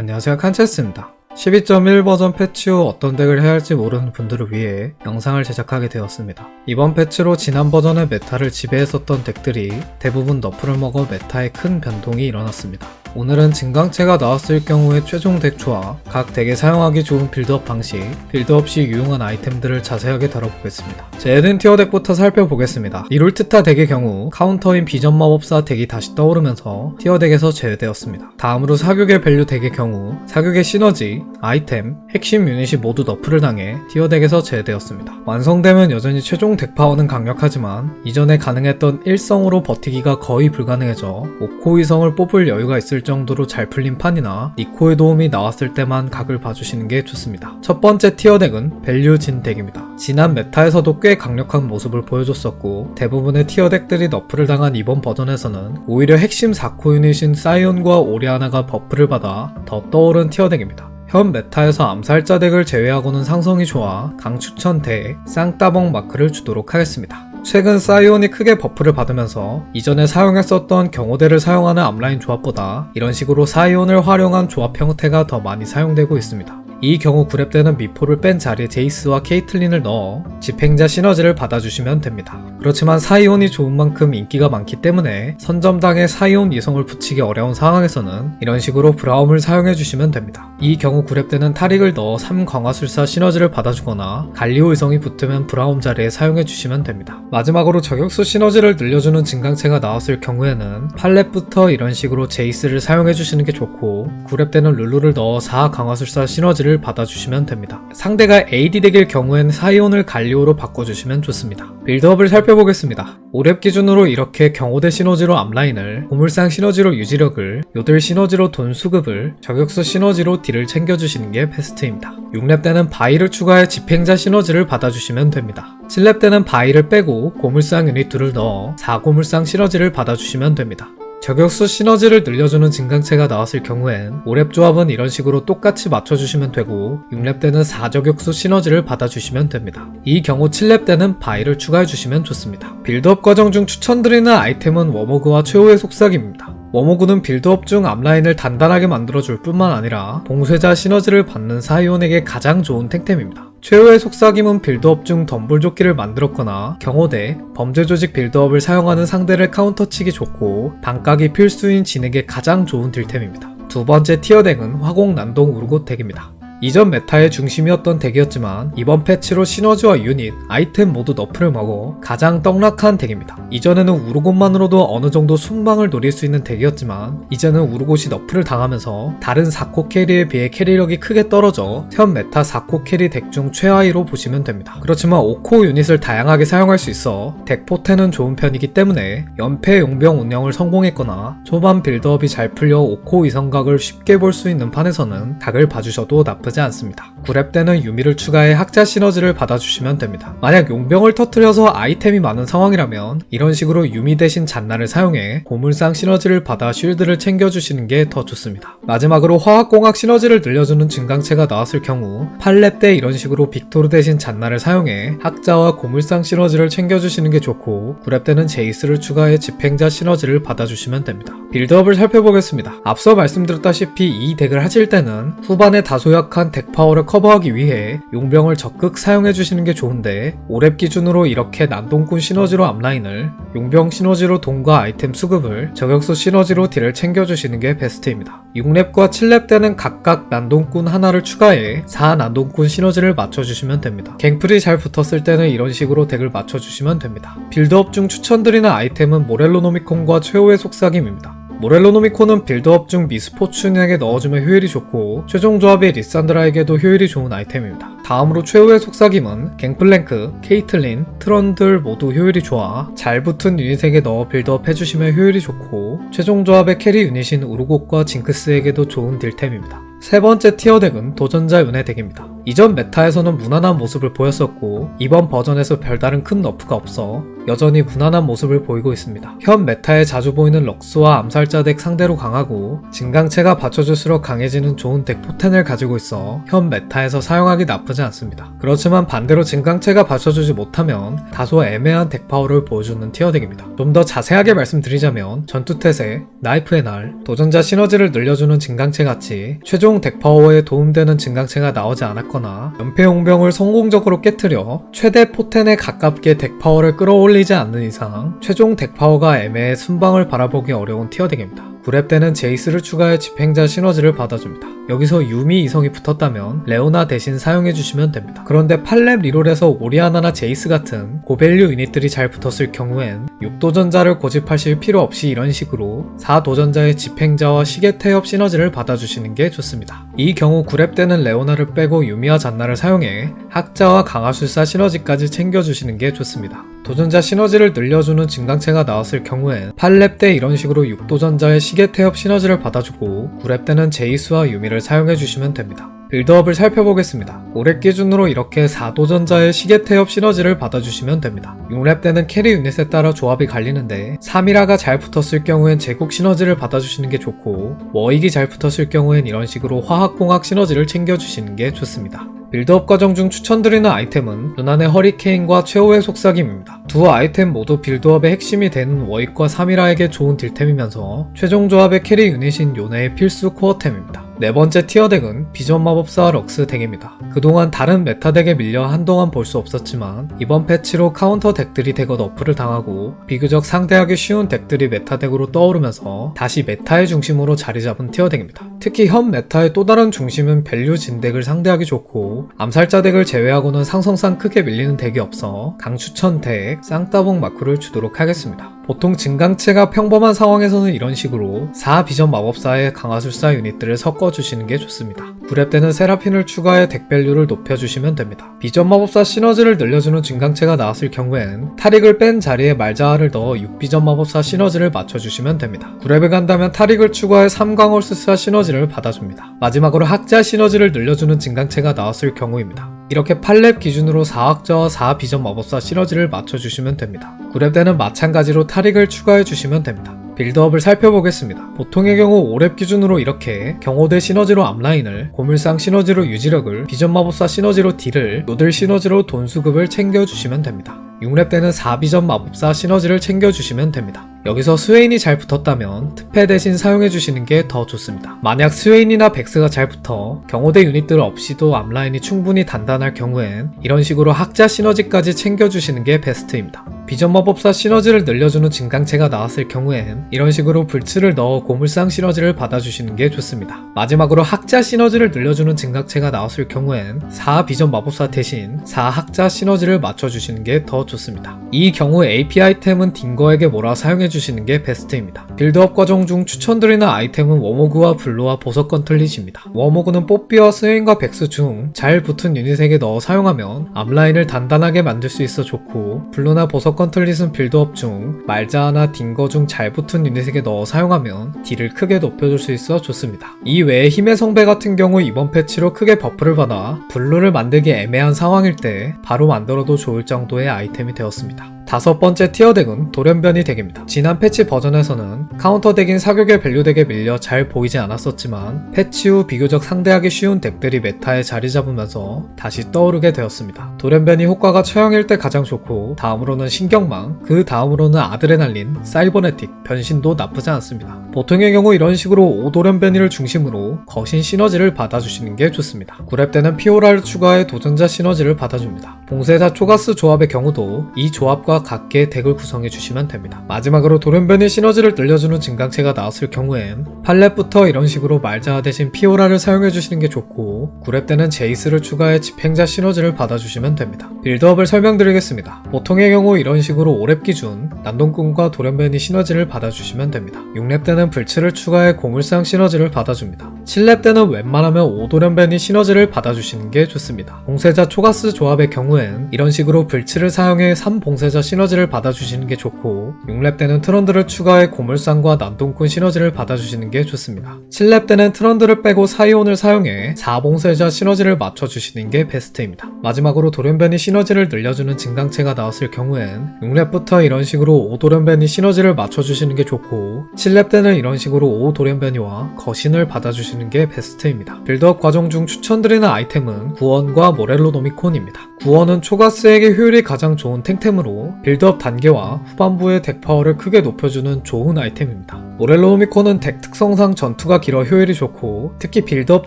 안녕하세요, 칸체스입니다. 12.1 버전 패치 후 어떤 덱을 해야 할지 모르는 분들을 위해 영상을 제작하게 되었습니다. 이번 패치로 지난 버전의 메타를 지배했었던 덱들이 대부분 너프를 먹어 메타에 큰 변동이 일어났습니다. 오늘은 진강체가 나왔을 경우의 최종 덱 조합, 각 덱에 사용하기 좋은 빌드업 방식, 빌드업 시 유용한 아이템들을 자세하게 다뤄보겠습니다. 제 에덴 티어 덱부터 살펴보겠습니다. 이룰트타 덱의 경우 카운터인 비전 마법사 덱이 다시 떠오르면서 티어 덱에서 제외되었습니다. 다음으로 사격의 밸류 덱의 경우 사격의 시너지, 아이템, 핵심 유닛이 모두 너프를 당해 티어 덱에서 제외되었습니다. 완성되면 여전히 최종 덱 파워는 강력하지만 이전에 가능했던 1성으로 버티기가 거의 불가능해져 5코 2성을 뽑을 여유가 있을 정도로 잘 풀린 판이나 니코의 도움이 나왔을 때만 각을 봐주시는 게 좋습니다. 첫 번째 티어 덱은 밸류 진 덱입니다. 지난 메타에서도 꽤 강력한 모습을 보여줬었고 대부분의 티어 덱들이 너프를 당한 이번 버전에서는 오히려 핵심 4코 유닛인 사이온과 오리아나가 버프를 받아 더 떠오른 티어 덱입니다. 현 메타에서 암살자 덱을 제외하고는 상성이 좋아 강추천 덱 쌍따봉 마크를 주도록 하겠습니다. 최근 사이온이 크게 버프를 받으면서 이전에 사용했었던 경호대를 사용하는 앞라인 조합보다 이런 식으로 사이온을 활용한 조합 형태가 더 많이 사용되고 있습니다. 이 경우 그랩되는 미포를 뺀 자리에 제이스와 케이틀린을 넣어 집행자 시너지를 받아주시면 됩니다. 그렇지만 사이온이 좋은 만큼 인기가 많기 때문에 선점당에 사이온 이성을 붙이기 어려운 상황에서는 이런 식으로 브라움을 사용해주시면 됩니다. 이 경우 그랩되는 타릭을 넣어 3강화술사 시너지를 받아주거나 갈리오 이성이 붙으면 브라움 자리에 사용해주시면 됩니다. 마지막으로 저격수 시너지를 늘려주는 진강체가 나왔을 경우에는 팔렛부터 이런 식으로 제이스를 사용해주시는 게 좋고 그랩되는 룰루를 넣어 4강화술사 시너지를 받아주시면 됩니다. 상대가 AD 덱일 경우엔 사이온을 갈리오로 바꿔주시면 좋습니다. 빌드업을 살펴보겠습니다. 5렙 기준으로 이렇게 경호대 시너지로 앞라인을, 고물상 시너지로 유지력을, 요들 시너지로 돈 수급을, 저격수 시너지로 딜을 챙겨주시는 게 베스트입니다. 6렙 때는 바이를 추가해 집행자 시너지를 받아주시면 됩니다. 7렙 때는 바이를 빼고 고물상 유닛 2를 넣어 4고물상 시너지를 받아주시면 됩니다. 저격수 시너지를 늘려주는 진강체가 나왔을 경우엔 5렙 조합은 이런 식으로 똑같이 맞춰주시면 되고 6렙 때는 4저격수 시너지를 받아주시면 됩니다. 이 경우 7렙 때는 바이를 추가해주시면 좋습니다. 빌드업 과정 중 추천드리는 아이템은 워머그와 최후의 속삭임입니다. 워머그는 빌드업 중 앞라인을 단단하게 만들어줄 뿐만 아니라 봉쇄자 시너지를 받는 사이온에게 가장 좋은 탱템입니다. 최후의 속삭임은 빌드업 중 덤불조끼를 만들었거나 경호대, 범죄조직 빌드업을 사용하는 상대를 카운터치기 좋고 반각이 필수인 진에게 가장 좋은 딜템입니다. 두 번째 티어 덱은 화공 난동 우르고 덱입니다. 이전 메타의 중심이었던 덱이었지만 이번 패치로 시너지와 유닛, 아이템 모두 너프를 먹어 가장 떡락한 덱입니다. 이전에는 우르곳만으로도 어느 정도 순방을 노릴 수 있는 덱이었지만 이제는 우르곳이 너프를 당하면서 다른 4코 캐리에 비해 캐리력이 크게 떨어져 현 메타 4코 캐리 덱 중 최하위로 보시면 됩니다. 그렇지만 5코 유닛을 다양하게 사용할 수 있어 덱 포텐은 좋은 편이기 때문에 연패 용병 운영을 성공했거나 초반 빌드업이 잘 풀려 5코 이성각을 쉽게 볼 수 있는 판에서는 각을 봐주셔도 나쁘지 않습니다. 9렙 때는 유미를 추가해 학자 시너지를 받아주시면 됩니다. 만약 용병을 터뜨려서 아이템이 많은 상황이라면 이런 식으로 유미 대신 잔나를 사용해 고물상 시너지를 받아 쉴드를 챙겨주시는 게 더 좋습니다. 마지막으로 화학공학 시너지를 늘려주는 진강체가 나왔을 경우 8렙 때 이런 식으로 빅토르 대신 잔나를 사용해 학자와 고물상 시너지를 챙겨주시는 게 좋고 9렙 때는 제이스를 추가해 집행자 시너지를 받아주시면 됩니다. 빌드업을 살펴보겠습니다. 앞서 말씀드렸다시피 이 덱을 하실 때는 후반에 다소 약한 덱 파워를 커버하기 위해 용병을 적극 사용해주시는 게 좋은데 5렙 기준으로 이렇게 난동꾼 시너지로 앞라인을, 용병 시너지로 돈과 아이템 수급을, 저격수 시너지로 딜을 챙겨주시는 게 베스트입니다. 6렙과 7렙 때는 각각 난동꾼 하나를 추가해 4난동꾼 시너지를 맞춰주시면 됩니다. 갱플이 잘 붙었을 때는 이런 식으로 덱을 맞춰주시면 됩니다. 빌드업 중 추천드리는 아이템은 모렐로노미콘과 최후의 속삭임입니다. 모렐로노미콘은 빌드업 중 미스포춘에게 넣어주면 효율이 좋고 최종 조합의 리산드라에게도 효율이 좋은 아이템입니다. 다음으로 최후의 속삭임은 갱플랭크, 케이틀린, 트런들 모두 효율이 좋아 잘 붙은 유닛에게 넣어 빌드업 해주시면 효율이 좋고 최종 조합의 캐리 유닛인 우르곳과 징크스에게도 좋은 딜템입니다. 세 번째 티어 덱은 도전자 윤회 덱입니다. 이전 메타에서는 무난한 모습을 보였었고 이번 버전에서 별다른 큰 너프가 없어 여전히 무난한 모습을 보이고 있습니다. 현 메타에 자주 보이는 럭스와 암살자 덱 상대로 강하고 진강체가 받쳐줄수록 강해지는 좋은 덱 포텐을 가지고 있어 현 메타에서 사용하기 나쁘지 않습니다. 그렇지만 반대로 진강체가 받쳐주지 못하면 다소 애매한 덱 파워를 보여주는 티어 덱입니다. 좀 더 자세하게 말씀드리자면 전투태세, 나이프의 날, 도전자 시너지를 늘려주는 진강체 같이 최종 최종 덱 파워에 도움되는 증강체가 나오지 않았거나 연패용병을 성공적으로 깨트려 최대 포텐에 가깝게 덱 파워를 끌어올리지 않는 이상 최종 덱 파워가 애매해 순방을 바라보기 어려운 티어덱입니다. 9렙 때는 제이스를 추가해 집행자 시너지를 받아줍니다. 여기서 유미 이성이 붙었다면 레오나 대신 사용해주시면 됩니다. 그런데 8렙 리롤에서 오리아나나 제이스 같은 고밸류 유닛들이 잘 붙었을 경우엔 6도전자를 고집하실 필요 없이 이런 식으로 4도전자의 집행자와 시계 태엽 시너지를 받아주시는 게 좋습니다. 이 경우 9렙 때는 레오나를 빼고 유미와 잔나를 사용해 학자와 강화술사 시너지까지 챙겨주시는 게 좋습니다. 도전자 시너지를 늘려주는 증강체가 나왔을 경우엔 8렙 때 이런 식으로 6도전자의 시계 태엽 시너지를 받아주고 9렙 때는 제이스와 유미를 사용해주시면 됩니다. 빌드업을 살펴보겠습니다. 5렙 기준으로 이렇게 4도전자의 시계 태엽 시너지를 받아주시면 됩니다. 6렙 때는 캐리 유닛에 따라 조합이 갈리는데 3이라가 잘 붙었을 경우엔 제국 시너지를 받아주시는 게 좋고 워익이 잘 붙었을 경우엔 이런 식으로 화학공학 시너지를 챙겨주시는 게 좋습니다. 빌드업 과정 중 추천드리는 아이템은 루난의 허리케인과 최후의 속삭임입니다. 두 아이템 모두 빌드업의 핵심이 되는 워익과 3이라에게 좋은 딜템이면서 최종 조합의 캐리 유닛인 요네의 필수 코어템입니다. 네 번째 티어 덱은 비전 마법사 럭스 덱입니다. 그동안 다른 메타 덱에 밀려 한동안 볼 수 없었지만 이번 패치로 카운터 덱들이 대거 너프를 당하고 비교적 상대하기 쉬운 덱들이 메타 덱으로 떠오르면서 다시 메타의 중심으로 자리 잡은 티어 덱입니다. 특히 현 메타의 또 다른 중심은 밸류 진 덱을 상대하기 좋고 암살자 덱을 제외하고는 상성상 크게 밀리는 덱이 없어 강추천 덱 쌍따봉 마크를 주도록 하겠습니다. 보통 증강체가 평범한 상황에서는 이런 식으로 4비전 마법사의 강화술사 유닛들을 섞어주시는 게 좋습니다. 9렙 때는 세라핀을 추가해 덱 밸류를 높여주시면 됩니다. 비전 마법사 시너지를 늘려주는 증강체가 나왔을 경우엔 타릭을 뺀 자리에 말자아를 넣어 6비전 마법사 시너지를 맞춰주시면 됩니다. 9렙을 간다면 타릭을 추가해 3강월스사 시너지를 받아줍니다. 마지막으로 학자 시너지를 늘려주는 증강체가 나왔을 경우입니다. 이렇게 8렙 기준으로 4학자와 4비전 마법사 시너지를 맞춰주시면 됩니다. 9렙 때는 마찬가지로 타릭을 추가해주시면 됩니다. 빌드업을 살펴보겠습니다. 보통의 경우 5렙 기준으로 이렇게 경호대 시너지로 앞라인을, 고물상 시너지로 유지력을, 비전 마법사 시너지로 딜을, 노들 시너지로 돈 수급을 챙겨주시면 됩니다. 6렙 때는 4비전 마법사 시너지를 챙겨주시면 됩니다. 여기서 스웨인이 잘 붙었다면 특패 대신 사용해주시는 게 더 좋습니다. 만약 스웨인이나 백스가 잘 붙어 경호대 유닛들 없이도 앞라인이 충분히 단단할 경우엔 이런 식으로 학자 시너지까지 챙겨주시는 게 베스트입니다. 비전 마법사 시너지를 늘려주는 증강체가 나왔을 경우엔 이런 식으로 불츠를 넣어 고물상 시너지를 받아주시는 게 좋습니다. 마지막으로 학자 시너지를 늘려주는 증강체가 나왔을 경우엔 4비전 마법사 대신 4학자 시너지를 맞춰주시는 게 더 좋습니다. 이 경우 AP 아이템은 딩거에게 몰아 사용해주시는 게 베스트입니다. 빌드업 과정 중 추천드리는 아이템은 워모그와 블루와 보석 건틀릿입니다. 워모그는 뽀삐와 스웨인과 백스 중 잘 붙은 유닛에게 넣어 사용하면 앞라인을 단단하게 만들 수 있어 좋고 블루나 보석 건틀릿은 빌드업 중 말자나 딩거 중 잘 붙은 유닛에게 넣어 사용하면 딜을 크게 높여줄 수 있어 좋습니다. 이 외에 힘의 성배 같은 경우 이번 패치로 크게 버프를 받아 블루를 만들기 애매한 상황일 때 바로 만들어도 좋을 정도의 아이템이 되었습니다. 다섯 번째 티어 덱은 돌연변이 덱입니다. 지난 패치 버전에서는 카운터 덱인 사격의 밸류 덱에 밀려 잘 보이지 않았었지만 패치 후 비교적 상대하기 쉬운 덱들이 메타에 자리 잡으면서 다시 떠오르게 되었습니다. 돌연변이 효과가 처형일 때 가장 좋고 다음으로는 신경망, 그 다음으로는 아드레날린, 사이버네틱, 변신도 나쁘지 않습니다. 보통의 경우 이런 식으로 5돌연변이를 중심으로 거신 시너지를 받아주시는 게 좋습니다. 9렙 때는 피오라를 추가해 도전자 시너지를 받아줍니다. 봉쇄자 초가스 조합의 경우도 이 조합과 같게 덱을 구성해 주시면 됩니다. 마지막으로 돌연변이 시너지를 늘려주는 증강체가 나왔을 경우엔 8렙부터 이런 식으로 말자아 대신 피오라를 사용해 주시는 게 좋고 9렙 때는 제이스를 추가해 집행자 시너지를 받아주시면 됩니다. 빌드업을 설명드리겠습니다. 보통의 경우 이런 식으로 5렙 기준 난동꾼과 돌연변이 시너지를 받아주시면 됩니다. 6렙 때는 불츠를 추가해 고물상 시너지를 받아줍니다. 7렙 때는 웬만하면 5돌연변이 시너지를 받아주시는 게 좋습니다. 봉쇄자 초가스 조합의 경우엔 이런 식으로 불츠를 사용해 3봉쇄자 시너지를 받아주시는 게 좋고 6렙 때는 트런드를 추가해 고물상과 난동꾼 시너지를 받아주시는 게 좋습니다. 7렙 때는 트런드를 빼고 사이온을 사용해 4봉쇄자 시너지를 맞춰주시는 게 베스트입니다. 마지막으로 돌연변이 시너지를 늘려주는 증강체가 나왔을 경우엔 6렙부터 이런 식으로 식으로 5돌연변이 시너지를 맞춰주시는 게 좋고 7렙 때는 이런 식으로 5돌연변이와 거신을 받아주시는 게 베스트입니다. 빌드업 과정 중 추천드리는 아이템은 구원과 모렐로노미콘입니다. 구원은 초가스에게 효율이 가장 좋은 탱템으로 빌드업 단계와 후반부의 덱 파워를 크게 높여주는 좋은 아이템입니다. 모렐로노미콘은 덱 특성상 전투가 길어 효율이 좋고 특히 빌드업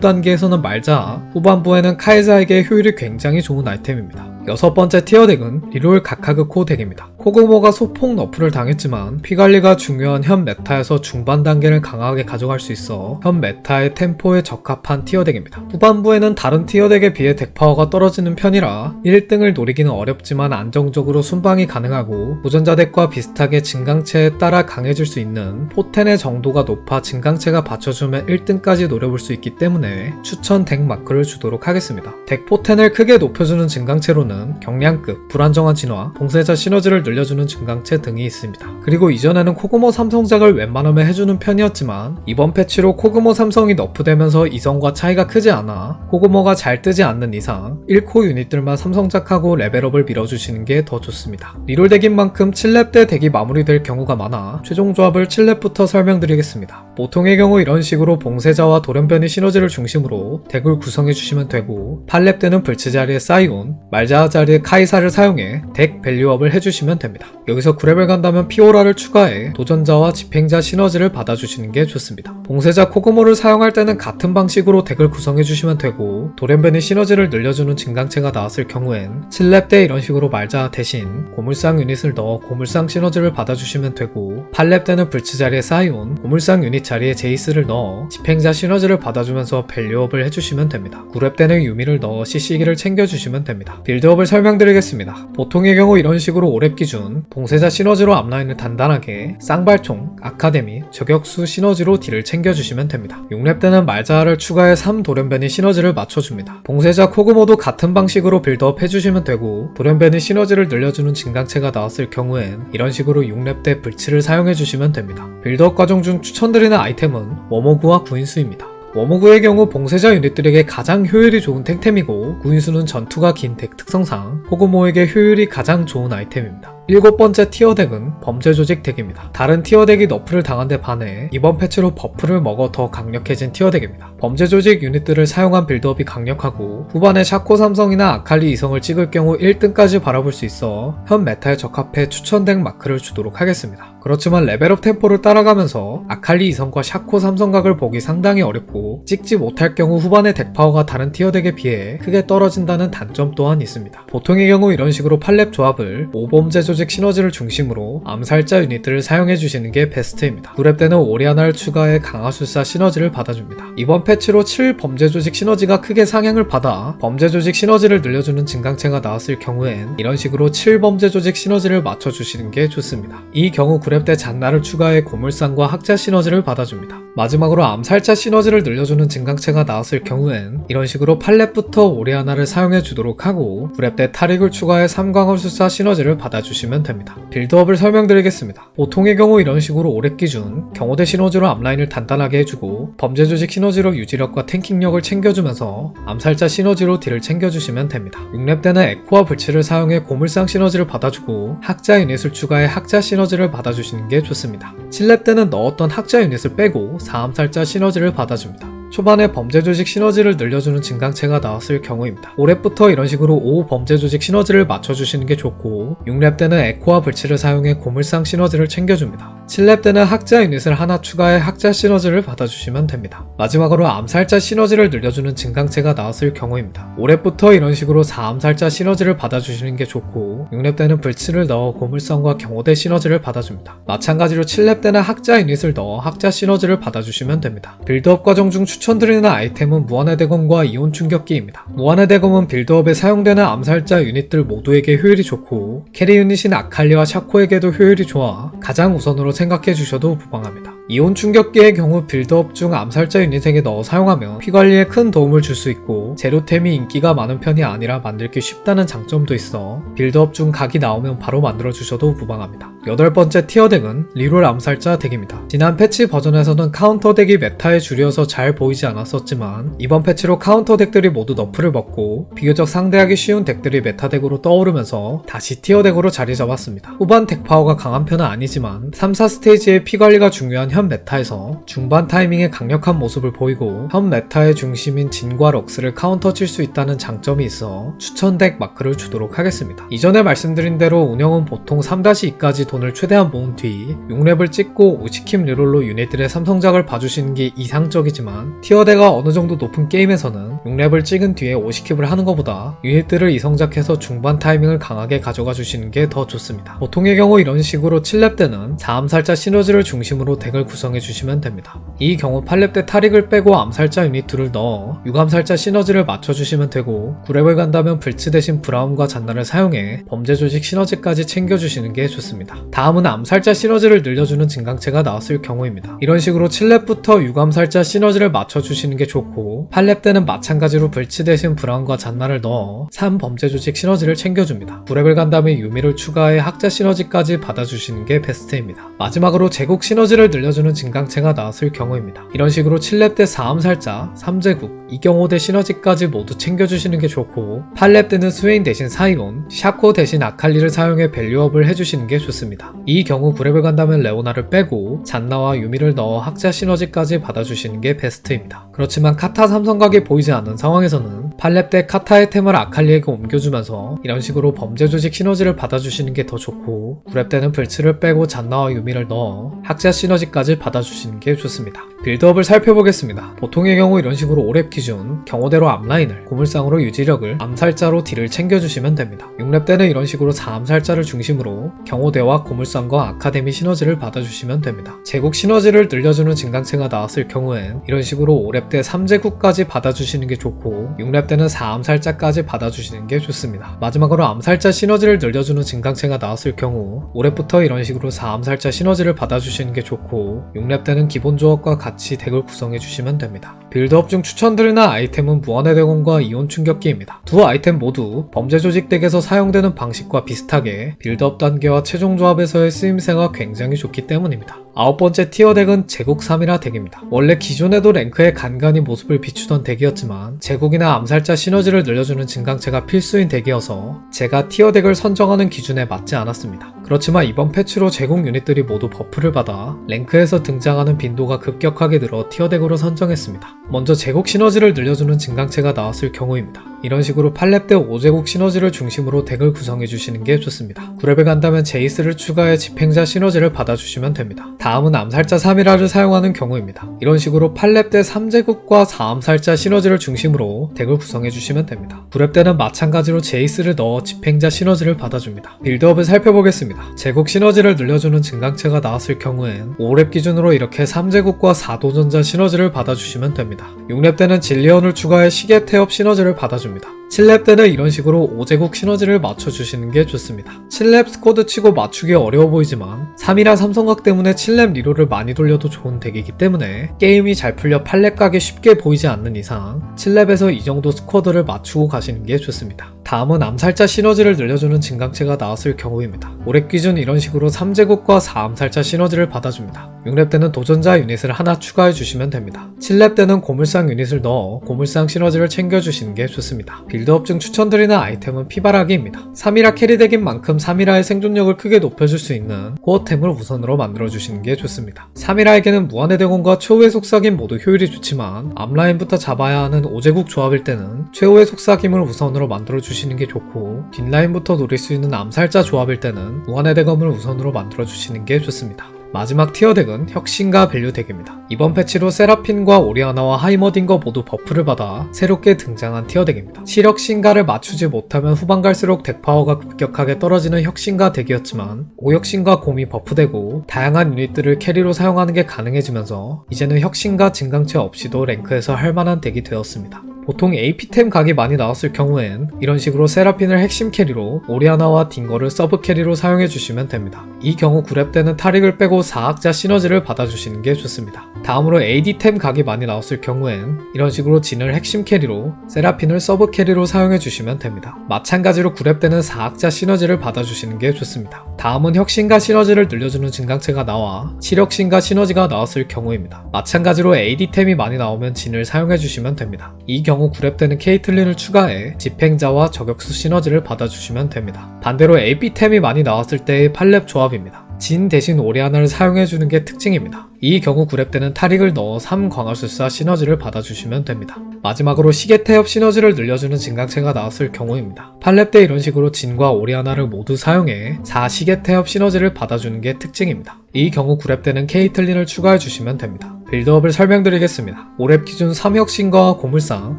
단계에서는 말자, 후반부에는 카이자에게 효율이 굉장히 좋은 아이템입니다. 여섯 번째 티어 덱은 리롤 가카그코 덱입니다. 코그모가 소폭 너프를 당했지만 피관리가 중요한 현 메타에서 중반 단계를 강하게 가져갈 수 있어 현 메타의 템포에 적합한 티어 덱입니다. 후반부에는 다른 티어 덱에 비해 덱 파워가 떨어지는 편이라 1등을 노리기는 어렵지만 안정적으로 순방이 가능하고 도전자 덱과 비슷하게 증강체에 따라 강해질 수 있는 포텐의 정도가 높아 증강체가 받쳐주면 1등까지 노려볼 수 있기 때문에 추천 덱 마크를 주도록 하겠습니다. 덱 포텐을 크게 높여주는 증강체로는 경량급, 불안정한 진화, 봉쇄자 시너지를 늘려주는 증강체 등이 있습니다. 그리고 이전에는 코그모 삼성작을 웬만하면 해주는 편이었지만 이번 패치로 코그모 삼성이 너프되면서 이전과 차이가 크지 않아 코그모가 잘 뜨지 않는 이상 1코 유닛들만 삼성작하고 레벨업을 밀어주시는 게 더 좋습니다. 리롤 덱인 만큼 7렙 때 덱이 마무리될 경우가 많아 최종 조합을 7렙부터 설명드리겠습니다. 보통의 경우 이런 식으로 봉쇄자와 돌연변이 시너지를 중심으로 덱을 구성해주시면 되고 8렙 때는 불치 자리에 사이온, 말자 자리에 카이사를 사용해 덱 밸류업을 해주시면 됩니다. 여기서 9레벨 간다면 피오라를 추가해 도전자와 집행자 시너지를 받아주시는 게 좋습니다. 봉쇄자 코그모를 사용할 때는 같은 방식으로 덱을 구성해주시면 되고 돌연변이 시너지를 늘려주는 증강체가 나왔을 경우엔 7렙 때 이런 식으로 말자 대신 고물상 유닛을 넣어 고물상 시너지를 받아주시면 되고 8렙 때는 불치 자리에 사이온, 고물상 유닛 자리에 제이스를 넣어 집행자 시너지를 받아주면서 밸류업을 해주시면 됩니다. 9렙 때는 유미를 넣어 CC기를 챙겨주시면 됩니다. 빌드업을 설명드리겠습니다. 보통의 경우 이런 식으로 5렙 기준 봉쇄자 시너지로 앞라인을 단단하게 쌍발총, 아카데미, 저격수 시너지로 딜을 챙겨주시면 됩니다. 6렙 때는 말자를 추가해 3돌연변이 시너지를 맞춰줍니다. 봉쇄자 코그모도 같은 방식으로 빌드업 해주시면 되고 돌연변이 시너지를 늘려주는 증강체가 나왔을 경우엔 이런 식으로 6렙 때 불치를 사용해주시면 됩니다. 빌드업 과정 중 추천드리는 아이템은 워모그와 구인수입니다. 워모그의 경우 봉쇄자 유닛들에게 가장 효율이 좋은 탱템이고 구인수는 전투가 긴 덱 특성상 코그모에게 효율이 가장 좋은 아이템입니다. 7번째 티어 덱은 범죄 조직 덱입니다. 다른 티어 덱이 너프를 당한 데 반해 이번 패치로 버프를 먹어 더 강력해진 티어 덱입니다. 범죄 조직 유닛들을 사용한 빌드업이 강력하고 후반에 샤코 삼성이나 아칼리 이성을 찍을 경우 1등까지 바라볼 수 있어 현 메타에 적합해 추천 덱 마크를 주도록 하겠습니다. 그렇지만 레벨업 템포를 따라가면서 아칼리 이성과 샤코 삼성각을 보기 상당히 어렵고 찍지 못할 경우 후반의 덱 파워가 다른 티어 덱에 비해 크게 떨어진다는 단점 또한 있습니다. 보통의 경우 이런 식으로 8렙 조합을 5범죄 조직 시너지를 중심으로 암살자 유닛들을 사용해주시는 게 베스트입니다. 9렙 때는 오리아나를 추가해 강화술사 시너지를 받아줍니다. 이번 패치로 7범죄 조직 시너지가 크게 상향을 받아 범죄 조직 시너지를 늘려주는 증강체가 나왔을 경우엔 이런 식으로 7범죄 조직 시너지를 맞춰주시는 게 좋습니다. 이 경우 9렙 때 잔나를 추가해 고물상과 학자 시너지를 받아줍니다. 마지막으로 암살자 시너지를 늘려주는 증강체가 나왔을 경우엔 이런 식으로 8렙부터 오리아나를 사용해 주도록 하고 9렙 때 탈익을 추가해 3광업술사 시너지를 받아주시면 됩니다. 빌드업을 설명드리겠습니다. 보통의 경우 이런 식으로 5렙 기준 경호대 시너지로 앞라인을 단단하게 해주고 범죄 조직 시너지로 유지력과 탱킹력을 챙겨주면서 암살자 시너지로 딜을 챙겨주시면 됩니다. 6렙 때는 에코와 불치를 사용해 고물상 시너지를 받아주고 학자 유닛을 추가해 학자 시너지를 받아주시는 게 좋습니다. 7렙 때는 넣었던 학자 유닛을 빼고 4암살자 시너지를 받아줍니다. 초반에 범죄 조직 시너지를 늘려주는 증강체가 나왔을 경우입니다. 5렙부터 이런 식으로 5범죄 조직 시너지를 맞춰주시는 게 좋고 6렙 때는 에코와 불치를 사용해 고물상 시너지를 챙겨줍니다. 7렙 때는 학자 유닛을 하나 추가해 학자 시너지를 받아주시면 됩니다. 마지막으로 암살자 시너지를 늘려주는 증강체가 나왔을 경우입니다. 5렙부터 이런 식으로 4암살자 시너지를 받아주시는 게 좋고 6렙 때는 불치를 넣어 고물상과 경호대 시너지를 받아줍니다. 마찬가지로 7렙 때는 학자 유닛을 넣어 학자 시너지를 받아주시면 됩니다. 빌드업 과정 중 추천드리는 아이템은 무한의 대검과 이온 충격기입니다. 무한의 대검은 빌드업에 사용되는 암살자 유닛들 모두에게 효율이 좋고 캐리 유닛인 아칼리와 샤코에게도 효율이 좋아 가장 우선으로 생각해 주셔도 무방합니다. 이온 충격기의 경우 빌드업 중 암살자 유닛에게 넣어 사용하면 피관리에 큰 도움을 줄 수 있고 재료템이 인기가 많은 편이 아니라 만들기 쉽다는 장점도 있어 빌드업 중 각이 나오면 바로 만들어주셔도 무방합니다. 8번째 티어 덱은 리롤 암살자 덱입니다. 지난 패치 버전에서는 카운터 덱이 메타에 줄여서 잘 보이지 않았었지만 이번 패치로 카운터 덱들이 모두 너프를 먹고 비교적 상대하기 쉬운 덱들이 메타 덱으로 떠오르면서 다시 티어 덱으로 자리 잡았습니다. 후반 덱 파워가 강한 편은 아니지만 3, 4스테이지의 피관리가 중요한 현 메타에서 중반 타이밍에 강력한 모습을 보이고 현 메타의 중심인 진과 럭스를 카운터 칠 수 있다는 장점이 있어 추천 덱 마크를 주도록 하겠습니다. 이전에 말씀드린 대로 운영은 보통 3-2까지 돈을 최대한 모은 뒤 6렙을 찍고 50킴 리롤로 유닛들의 삼성작을 봐주시는 게 이상적이지만 티어대가 어느정도 높은 게임에서는 6렙을 찍은 뒤에 50킵을 하는 것보다 유닛들을 이성작해서 중반 타이밍을 강하게 가져가 주시는 게 더 좋습니다. 보통의 경우 이런 식으로 7렙 때는 4암살자 시너지를 중심으로 덱을 구성해 주시면 됩니다. 이 경우 8렙 때 타릭을 빼고 암살자 유닛 2를 넣어 6암살자 시너지를 맞춰주시면 되고 9렙을 간다면 불츠 대신 브라움과 잔나를 사용해 범죄 조직 시너지까지 챙겨주시는 게 좋습니다. 다음은 암살자 시너지를 늘려주는 증강체가 나왔을 경우입니다. 이런 식으로 7렙부터 6암살자 시너지를 맞춰주시는 게 좋고 8렙 때는 마찬가지로 불츠 대신 브라움과 잔나를 넣어 3범죄 조직 시너지를 챙겨줍니다. 9렙을 간 다음에 유미를 추가해 학자 시너지까지 받아주시는 게 베스트입니다. 마지막으로 제국 시너지를 늘려주는 증강체가 나왔을 경우입니다. 이런 식으로 7렙 때 4암살자, 3제국, 이경호대 시너지까지 모두 챙겨주시는 게 좋고 8렙 때는 스웨인 대신 사이온, 샤코 대신 아칼리를 사용해 밸류업을 해주시는 게 좋습니다. 이 경우 9렙을 간다면 레오나를 빼고 잔나와 유미를 넣어 학자 시너지까지 받아주시는 게 베스트입니다. 그렇지만 카타 삼성각이 보이지 않는 상황에서는 8렙 때 카타의 템을 아칼리에게 옮겨주면서 이런 식으로 범죄 조직 시너지를 받아주시는 게 더 좋고 9렙 때는 불츠를 빼고 잔나와 유미를 넣어 학자 시너지까지 받아주시는 게 좋습니다. 빌드업을 살펴보겠습니다. 보통의 경우 이런 식으로 5렙 기준 경호대로 앞라인을 고물상으로 유지력을 암살자로 딜을 챙겨주시면 됩니다. 6렙 때는 이런 식으로 4암살자를 중심으로 경호대와 고물상과 아카데미 시너지를 받아주시면 됩니다. 제국 시너지를 늘려주는 증강체가 나왔을 경우엔 이런 식으로 5렙 때 3제국까지 받아주시는 게 좋고 6렙 때는 4암살자까지 받아주시는 게 좋습니다. 마지막으로 암살자 시너지를 늘려주는 증강체가 나왔을 경우 5렙부터 이런 식으로 4암살자 시너지를 받아주시는 게 좋고 6렙 때는 기본 조합과 같이 덱을 구성해 주시면 됩니다. 빌드업 중 추천드리는 아이템은 무한의 대공과 이온 충격기입니다. 두 아이템 모두 범죄 조직 덱에서 사용되는 방식과 비슷하게 빌드업 단계와 최종 조합에서의 쓰임새가 굉장히 좋기 때문입니다. 9번째 티어 덱은 제국 3이라 덱입니다. 원래 기존에도 랭크에 간간히 모습을 비추던 덱이었지만 제국이나 암살자 시너지를 늘려주는 증강체가 필수인 덱이어서 제가 티어 덱을 선정하는 기준에 맞지 않았습니다. 그렇지만 이번 패치로 제국 유닛들이 모두 버프를 받아 랭크에서 등장하는 빈도가 급격하게 늘어 티어 덱으로 선정했습니다. 먼저 제국 시너지를 늘려주는 증강체가 나왔을 경우입니다. 이런 식으로 8렙 때 5제국 시너지를 중심으로 덱을 구성해주시는 게 좋습니다. 9렙을 간다면 제이스를 추가해 집행자 시너지를 받아주시면 됩니다. 다음은 암살자 3이라를 사용하는 경우입니다. 이런 식으로 8렙 때 3제국과 4암살자 시너지를 중심으로 덱을 구성해주시면 됩니다. 9렙 때는 마찬가지로 제이스를 넣어 집행자 시너지를 받아줍니다. 빌드업을 살펴보겠습니다. 제국 시너지를 늘려주는 증강체가 나왔을 경우엔 5렙 기준으로 이렇게 3제국과 4도전자 시너지를 받아주시면 됩니다. 6렙 때는 진리언을 추가해 시계 태엽 시너지를 받아줍니다. 7렙 때는 이런 식으로 5제국 시너지를 맞춰주시는 게 좋습니다. 7렙 스쿼드 치고 맞추기 어려워 보이지만 3이라 삼성각 때문에 7렙 리롤을 많이 돌려도 좋은 덱이기 때문에 게임이 잘 풀려 8렙 각이 쉽게 보이지 않는 이상 7렙에서 이 정도 스쿼드를 맞추고 가시는 게 좋습니다. 다음은 암살자 시너지를 늘려주는 증강체가 나왔을 경우입니다. 5렙 기준 이런 식으로 3제국과 4암살자 시너지를 받아줍니다. 6렙 때는 도전자 유닛을 하나 추가해 주시면 됩니다. 7렙 때는 고물상 유닛을 넣어 고물상 시너지를 챙겨주시는 게 좋습니다. 빌드업 중 추천드리는 아이템은 피바라기입니다. 3이라 캐리덱인 만큼 3이라의 생존력을 크게 높여줄 수 있는 코어템을 우선으로 만들어주시는 게 좋습니다. 3이라에게는 무한의 대공과 최후의 속삭임 모두 효율이 좋지만 앞라인부터 잡아야 하는 5제국 조합일 때는 최후의 속삭임을 우선으로 만들어주시는 게 좋고 뒷라인부터 노릴 수 있는 암살자 조합일 때는 무한의 대검을 우선으로 만들어주시는 게 좋습니다. 마지막 티어 덱은 혁신가 밸류 덱입니다. 이번 패치로 세라핀과 오리아나와 하이머딩거 모두 버프를 받아 새롭게 등장한 티어 덱입니다. 실혁신가를 맞추지 못하면 후반 갈수록 덱 파워가 급격하게 떨어지는 혁신가 덱이었지만 오혁신과 곰이 버프되고 다양한 유닛들을 캐리로 사용하는 게 가능해지면서 이제는 혁신가 증강체 없이도 랭크에서 할만한 덱이 되었습니다. 보통 AP템 각이 많이 나왔을 경우엔 이런 식으로 세라핀을 핵심 캐리로 오리아나와 딩거를 서브 캐리로 사용해주시면 됩니다. 이 경우 9렙 때는 타릭을 빼고 4학자 시너지를 받아주시는 게 좋습니다. 다음으로 AD템 각이 많이 나왔을 경우엔 이런 식으로 진을 핵심 캐리로 세라핀을 서브 캐리로 사용해주시면 됩니다. 마찬가지로 9렙 때는 4학자 시너지를 받아주시는 게 좋습니다. 다음은 혁신과 시너지를 늘려주는 증강체가 나와 치력신과 시너지가 나왔을 경우입니다. 마찬가지로 AD템이 많이 나오면 진을 사용해주시면 됩니다. 이 경우 9렙 때는 케이틀린을 추가해 집행자와 저격수 시너지를 받아주시면 됩니다. 반대로 AP템이 많이 나왔을 때의 8렙 조합입니다. 진 대신 오리아나를 사용해주는 게 특징입니다. 이 경우 9렙 때는 타릭을 넣어 3광화술사 시너지를 받아주시면 됩니다. 마지막으로 시계태엽 시너지를 늘려주는 증강체가 나왔을 경우입니다. 8렙 때 이런 식으로 진과 오리아나를 모두 사용해 4시계태엽 시너지를 받아주는 게 특징입니다. 이 경우 9렙 때는 케이틀린을 추가해주시면 됩니다. 빌드업을 설명드리겠습니다. 5렙 기준 3혁신과 고물상,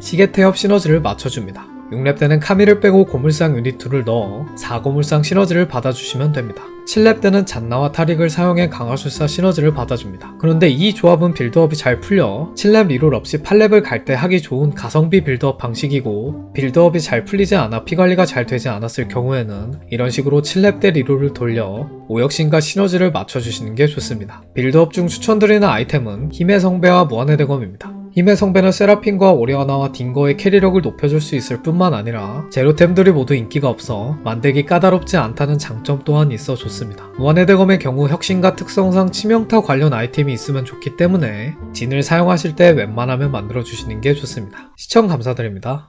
시계태엽 시너지를 맞춰줍니다. 6렙 때는 카미를 빼고 고물상 유닛 2를 넣어 4고물상 시너지를 받아주시면 됩니다. 7렙 때는 잔나와 타릭을 사용해 강화술사 시너지를 받아줍니다. 그런데 이 조합은 빌드업이 잘 풀려 7렙 리롤 없이 8렙을 갈 때 하기 좋은 가성비 빌드업 방식이고, 빌드업이 잘 풀리지 않아 피관리가 잘 되지 않았을 경우에는 이런 식으로 7렙 때 리롤을 돌려 5혁신과 시너지를 맞춰주시는 게 좋습니다. 빌드업 중 추천드리는 아이템은 힘의 성배와 무한의 대검입니다. 힘의 성배는 세라핀과 오리아나와 딩거의 캐리력을 높여줄 수 있을 뿐만 아니라 제로템들이 모두 인기가 없어 만들기 까다롭지 않다는 장점 또한 있어 좋습니다. 무한의 대검의 경우 혁신과 특성상 치명타 관련 아이템이 있으면 좋기 때문에 진을 사용하실 때 웬만하면 만들어주시는 게 좋습니다. 시청 감사드립니다.